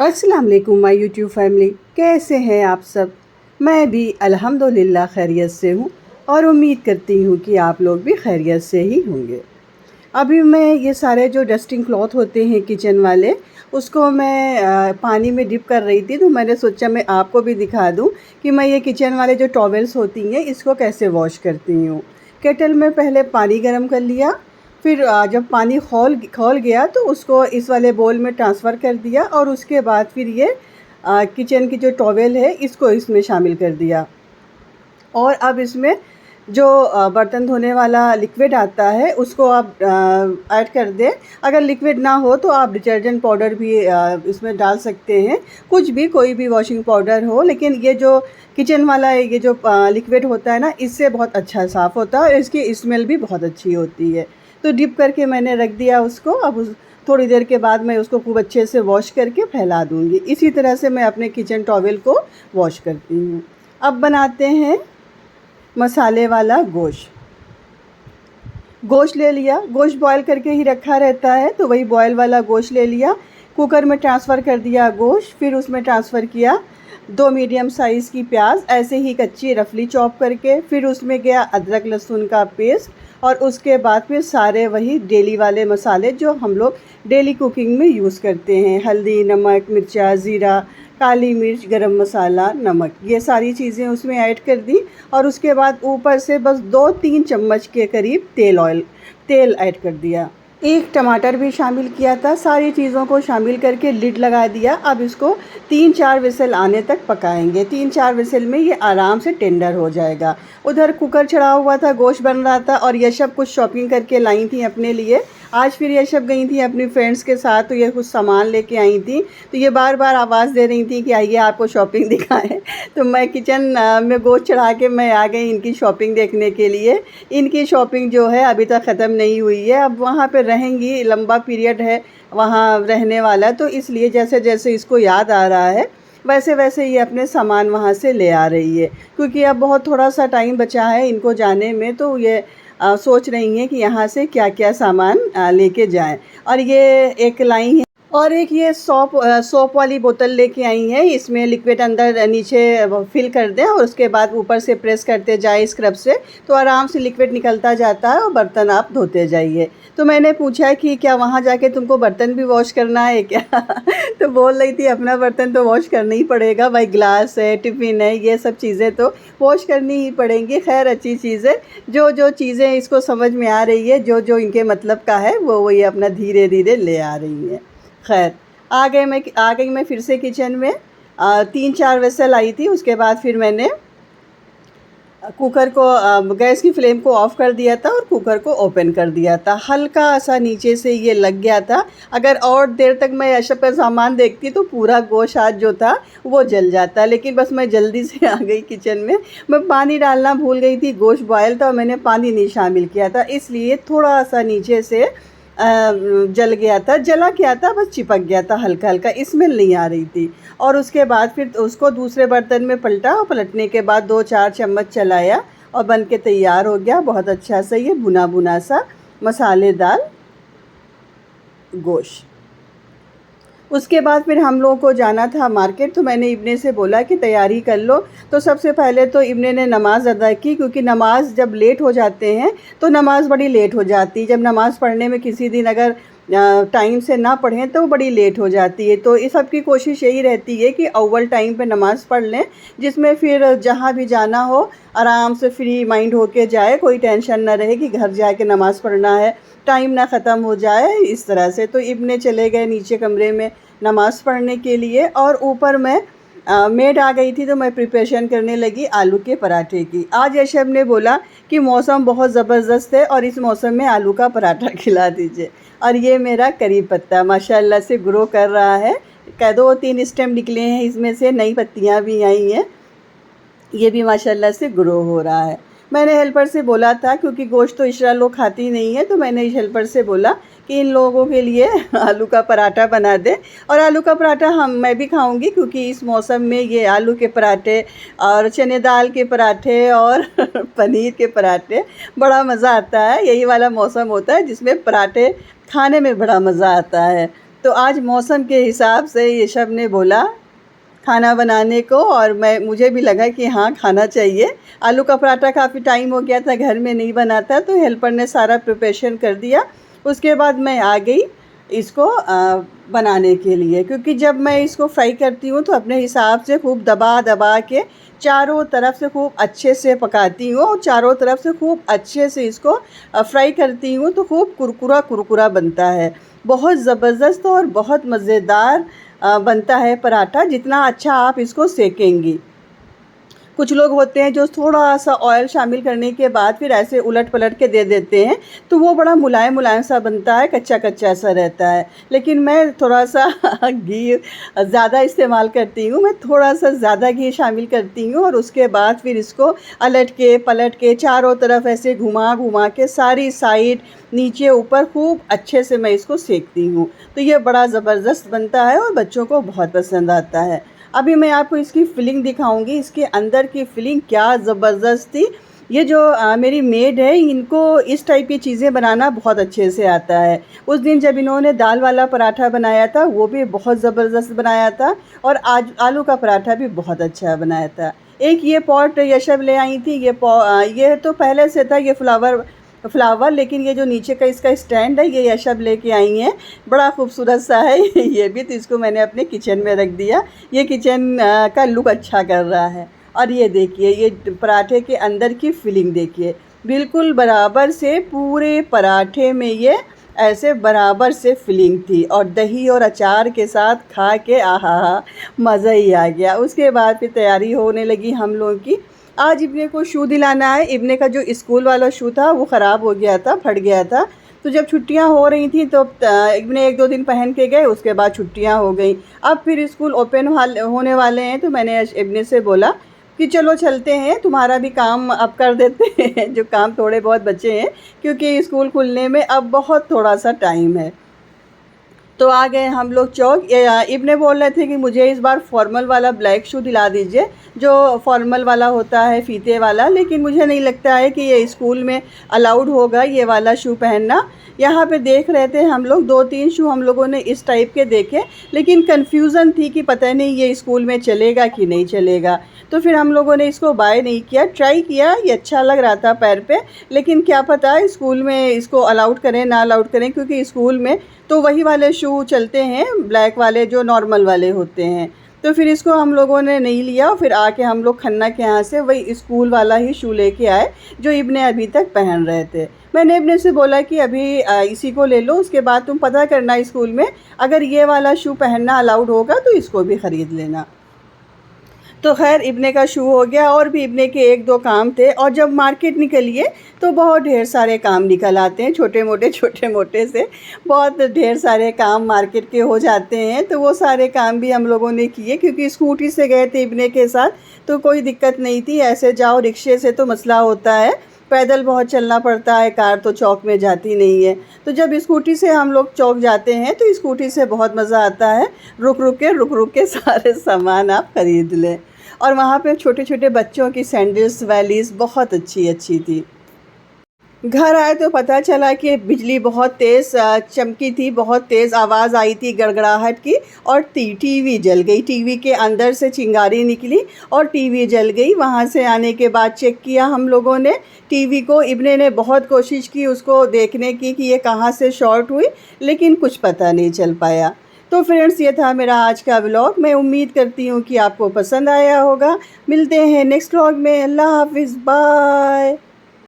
अस्सलाम वालेकुम my YouTube family, कैसे हैं आप सब। मैं भी अल्हम्दुलिल्लाह खैरियत से हूँ और उम्मीद करती हूँ कि आप लोग भी खैरियत से ही होंगे। अभी मैं ये सारे जो डस्टिंग क्लॉथ होते हैं किचन वाले, उसको मैं पानी में डिप कर रही थी, तो मैंने सोचा मैं आपको भी दिखा दूँ कि मैं ये किचन वाले जो टॉवेल्स होती हैं इसको कैसे वॉश करती हूँ। केटल में पहले पानी गर्म कर लिया, फिर जब पानी खौल खौल गया तो उसको इस वाले बोल में ट्रांसफ़र कर दिया और उसके बाद फिर ये किचन की जो टॉवेल है इसको इसमें शामिल कर दिया। और अब इसमें जो बर्तन धोने वाला लिक्विड आता है उसको आप ऐड कर दें। अगर लिक्विड ना हो तो आप डिटर्जेंट पाउडर भी इसमें डाल सकते हैं, कुछ भी, कोई भी वॉशिंग पाउडर हो, लेकिन ये जो किचन वाला है, ये जो लिक्विड होता है ना, इससे बहुत अच्छा साफ़ होता है और इसकी स्मेल भी बहुत अच्छी होती है। तो डिप करके मैंने रख दिया उसको। अब थोड़ी देर के बाद मैं उसको खूब अच्छे से वॉश करके फैला दूँगी। इसी तरह से मैं अपने किचन टॉवेल को वॉश करती हूँ। अब बनाते हैं मसाले वाला गोश्त। गोश्त ले लिया, गोश्त बॉयल करके ही रखा रहता है, तो वही बॉयल वाला गोश्त ले लिया, कुकर में ट्रांसफ़र कर दिया गोश्त। फिर उसमें ट्रांसफ़र किया 2 मीडियम साइज़ की प्याज, ऐसे ही कच्ची रफली चॉप करके। फिर उसमें गया अदरक लहसुन का पेस्ट और उसके बाद फिर सारे वही डेली वाले मसाले जो हम लोग डेली कुकिंग में यूज़ करते हैं, हल्दी, नमक, मिर्चा, ज़ीरा, काली मिर्च, गरम मसाला, नमक, ये सारी चीज़ें उसमें ऐड कर दी। और उसके बाद ऊपर से बस 2-3 चम्मच के करीब तेल ऐड कर दिया। एक टमाटर भी शामिल किया था। सारी चीज़ों को शामिल करके लिड लगा दिया। अब इसको 3-4 विसल आने तक पकाएंगे। 3-4 विसल में ये आराम से टेंडर हो जाएगा। उधर कुकर चढ़ा हुआ था, गोश्त बन रहा था और यशब कुछ शॉपिंग करके लाई थी अपने लिए। आज फिर यशब गई थी अपनी फ्रेंड्स के साथ, तो ये कुछ सामान लेके आई थी, तो ये बार बार आवाज़ दे रही थी कि आइए आपको शॉपिंग दिखाएं। तो मैं किचन में गोश्त चढ़ा के मैं आ गई इनकी शॉपिंग देखने के लिए। इनकी शॉपिंग जो है अभी तक ख़त्म नहीं हुई है, अब वहाँ पे रहेंगी, लंबा पीरियड है वहाँ रहने वाला, तो इसलिए जैसे जैसे इसको याद आ रहा है वैसे वैसे ये अपने सामान वहाँ से ले आ रही है, क्योंकि अब बहुत थोड़ा सा टाइम बचा है इनको जाने में, तो ये सोच रही हैं कि यहाँ से क्या क्या सामान लेके जाएं। और ये एक लाई है और एक ये सोप वाली बोतल लेके आई हैं। इसमें लिक्विड अंदर नीचे फिल कर दें और उसके बाद ऊपर से प्रेस करते जाए स्क्रब से, तो आराम से लिक्विड निकलता जाता है और बर्तन आप धोते जाइए। तो मैंने पूछा कि क्या वहाँ जाके तुमको बर्तन भी वॉश करना है क्या? तो बोल रही थी अपना बर्तन तो वॉश करना ही पड़ेगा भाई, ग्लास है, टिफ़िन है, ये सब चीज़ें तो वॉश करनी ही पड़ेंगी। खैर अच्छी चीज़ है, जो जो चीज़ें इसको समझ में आ रही है, जो जो इनके मतलब का है, वो ये अपना धीरे धीरे ले आ रही है। खैर आ गई मैं फिर से किचन में। 3-4 विसल आई थी, उसके बाद फिर मैंने कुकर को गैस की फ्लेम को ऑफ़ कर दिया था और कुकर को ओपन कर दिया था। हल्का सा नीचे से ये लग गया था। अगर और देर तक मैं यशब का सामान देखती तो पूरा गोश्त आज जो था वो जल जाता, लेकिन बस मैं जल्दी से आ गई किचन में। मैं पानी डालना भूल गई थी, गोश्त बॉयल था और मैंने पानी नहीं शामिल किया था, इसलिए थोड़ा सा नीचे से जल गया था, जला क्या था, बस चिपक गया था हल्का हल्का, स्मेल नहीं आ रही थी। और उसके बाद फिर उसको दूसरे बर्तन में पलटा और पलटने के बाद 2-4 चम्मच चलाया और बन के तैयार हो गया बहुत अच्छा सा ये भुना भुना सा मसालेदार गोश्त। उसके बाद फिर हम लोगों को जाना था मार्केट, तो मैंने इब्ने से बोला कि तैयारी कर लो। तो सबसे पहले तो इब्ने ने नमाज़ अदा की, क्योंकि नमाज़ जब लेट हो जाते हैं तो नमाज़ बड़ी लेट हो जाती है। जब नमाज़ पढ़ने में किसी दिन अगर टाइम से ना पढ़ें तो बड़ी लेट हो जाती है, तो इस सब की कोशिश यही रहती है कि अव्वल टाइम पे नमाज़ पढ़ लें, जिसमें फिर जहाँ भी जाना हो आराम से फ्री माइंड होके जाए, कोई टेंशन ना रहे कि घर जाके नमाज़ पढ़ना है, टाइम ना ख़त्म हो जाए इस तरह से। तो इब्ने चले गए नीचे कमरे में नमाज़ पढ़ने के लिए और ऊपर मैं मेड आ गई थी, तो मैं प्रिपरेशन करने लगी आलू के पराठे की। आज यशब ने बोला कि मौसम बहुत ज़बरदस्त है और इस मौसम में आलू का पराठा खिला दीजिए। और ये मेरा करी पत्ता माशाल्लाह से ग्रो कर रहा है, 2-3 स्टेम निकले हैं इसमें से, नई पत्तियाँ भी आई हैं, ये भी माशाल्लाह से ग्रो हो रहा है। मैंने हेल्पर से बोला था, क्योंकि गोश्त तो इशरा लोग खाती नहीं है, तो मैंने इस हेल्पर से बोला कि इन लोगों के लिए आलू का पराठा बना दे। और आलू का पराठा मैं भी खाऊंगी, क्योंकि इस मौसम में ये आलू के पराठे और चने दाल के पराठे और पनीर के पराठे बड़ा मज़ा आता है। यही वाला मौसम होता है जिसमें पराठे खाने में बड़ा मज़ा आता है। तो आज मौसम के हिसाब से यशब ने बोला खाना बनाने को, और मुझे भी लगा कि हाँ खाना चाहिए। आलू का पराठा काफ़ी टाइम हो गया था घर में नहीं बना था, तो हेल्पर ने सारा प्रिपरेशन कर दिया। उसके बाद मैं आ गई इसको बनाने के लिए, क्योंकि जब मैं इसको फ्राई करती हूँ तो अपने हिसाब से खूब दबा दबा के चारों तरफ से खूब अच्छे से पकाती हूँ, और चारों तरफ से खूब अच्छे से इसको फ्राई करती हूँ, तो खूब कुरकुरा कुरकुरा बनता है। बहुत ज़बरदस्त और बहुत मज़ेदार बनता है पराठा, जितना अच्छा आप इसको सेकेंगी। कुछ लोग होते हैं जो थोड़ा सा ऑयल शामिल करने के बाद फिर ऐसे उलट पलट के दे देते हैं, तो वो बड़ा मुलायम मुलायम सा बनता है, कच्चा कच्चा सा रहता है। लेकिन मैं थोड़ा सा घी ज़्यादा इस्तेमाल करती हूँ, मैं थोड़ा सा ज़्यादा घी शामिल करती हूँ, और उसके बाद फिर इसको अलट के पलट के चारों तरफ ऐसे घुमा घुमा के सारी साइड नीचे ऊपर खूब अच्छे से मैं इसको सेकती हूँ। तो ये बड़ा ज़बरदस्त बनता है और बच्चों को बहुत पसंद आता है। अभी मैं आपको इसकी फ़िलिंग दिखाऊंगी, इसके अंदर की फ़िलिंग क्या ज़बरदस्त थी। ये जो मेरी मेड है, इनको इस टाइप की चीज़ें बनाना बहुत अच्छे से आता है। उस दिन जब इन्होंने दाल वाला पराठा बनाया था वो भी बहुत ज़बरदस्त बनाया था, और आज आलू का पराठा भी बहुत अच्छा बनाया था। एक ये पॉट यशब ले आई थी, ये तो पहले से था, ये फ्लावर, लेकिन ये जो नीचे का इसका स्टैंड है ये यशब लेके आई हैं। बड़ा खूबसूरत सा है ये भी, तो इसको मैंने अपने किचन में रख दिया। ये किचन का लुक अच्छा कर रहा है। और ये देखिए, ये पराठे के अंदर की फिलिंग देखिए, बिल्कुल बराबर से पूरे पराठे में ये ऐसे बराबर से फिलिंग थी, और दही और अचार के साथ खा के आहा मज़ा ही आ गया। उसके बाद फिर तैयारी होने लगी हम लोगों की। आज इब्ने को शू दिलाना है। इब्ने का जो स्कूल वाला शू था वो ख़राब हो गया था, फट गया था। तो जब छुट्टियां हो रही थी तो इब्ने 1-2 दिन पहन के गए, उसके बाद छुट्टियां हो गई। अब फिर स्कूल ओपन होने वाले हैं, तो मैंने इब्ने से बोला कि चलो चलते हैं, तुम्हारा भी काम अब कर देते हैं जो काम थोड़े बहुत बचे हैं, क्योंकि स्कूल खुलने में अब बहुत थोड़ा सा टाइम है। तो आ गए हम लोग चौक। इब्ने बोल रहे थे कि मुझे इस बार फॉर्मल वाला ब्लैक शू दिला दीजिए, जो फॉर्मल वाला होता है फ़ीते वाला, लेकिन मुझे नहीं लगता है कि ये स्कूल में अलाउड होगा ये वाला शू पहनना। यहाँ पे देख रहे थे हम लोग, 2-3 शू हम लोगों ने इस टाइप के देखे, लेकिन कन्फ्यूज़न थी कि पता नहीं ये स्कूल में चलेगा कि नहीं चलेगा। तो फिर हम लोगों ने इसको बाय नहीं किया, ट्राई किया, ये अच्छा लग रहा था पैर पे, लेकिन क्या पता स्कूल में इसको अलाउड करें ना अलाउड करें, क्योंकि स्कूल में तो वही वाले शू चलते हैं, ब्लैक वाले जो नॉर्मल वाले होते हैं। तो फिर इसको हम लोगों ने नहीं लिया, फिर आके हम लोग खन्ना के यहाँ से वही स्कूल वाला ही शू लेके आए जो इब्ने अभी तक पहन रहे थे। मैंने इब्ने से बोला कि अभी इसी को ले लो, उसके बाद तुम पता करना स्कूल में, अगर ये वाला शू पहनना अलाउड होगा तो इसको भी ख़रीद लेना। तो खैर इब्ने का शू हो गया, और भी इब्ने के 1-2 काम थे। और जब मार्केट निकलिए तो बहुत ढेर सारे काम निकल आते हैं, छोटे मोटे से बहुत ढेर सारे काम मार्केट के हो जाते हैं। तो वो सारे काम भी हम लोगों ने किए, क्योंकि स्कूटी से गए थे इब्ने के साथ, तो कोई दिक्कत नहीं थी। ऐसे जाओ रिक्शे से तो मसला होता है, पैदल बहुत चलना पड़ता है, कार तो चौक में जाती नहीं है। तो जब स्कूटी से हम लोग चौक जाते हैं तो स्कूटी से बहुत मज़ा आता है, रुक रुक के सारे सामान आप ख़रीद लें। और वहाँ पे छोटे छोटे बच्चों की सैंडल्स वैलीज़ बहुत अच्छी थी। घर आए तो पता चला कि बिजली बहुत तेज़ चमकी थी, बहुत तेज़ आवाज़ आई थी गड़गड़ाहट की, और टीवी जल गई। टीवी के अंदर से चिंगारी निकली और टीवी जल गई। वहाँ से आने के बाद चेक किया हम लोगों ने टीवी को। इब्ने ने बहुत कोशिश की उसको देखने की कि ये कहाँ से शॉर्ट हुई, लेकिन कुछ पता नहीं चल पाया। तो फ्रेंड्स, ये था मेरा आज का व्लॉग। मैं उम्मीद करती हूँ कि आपको पसंद आया होगा। मिलते हैं नेक्स्ट व्लॉग में। अल्लाह हाफिज़, बाय।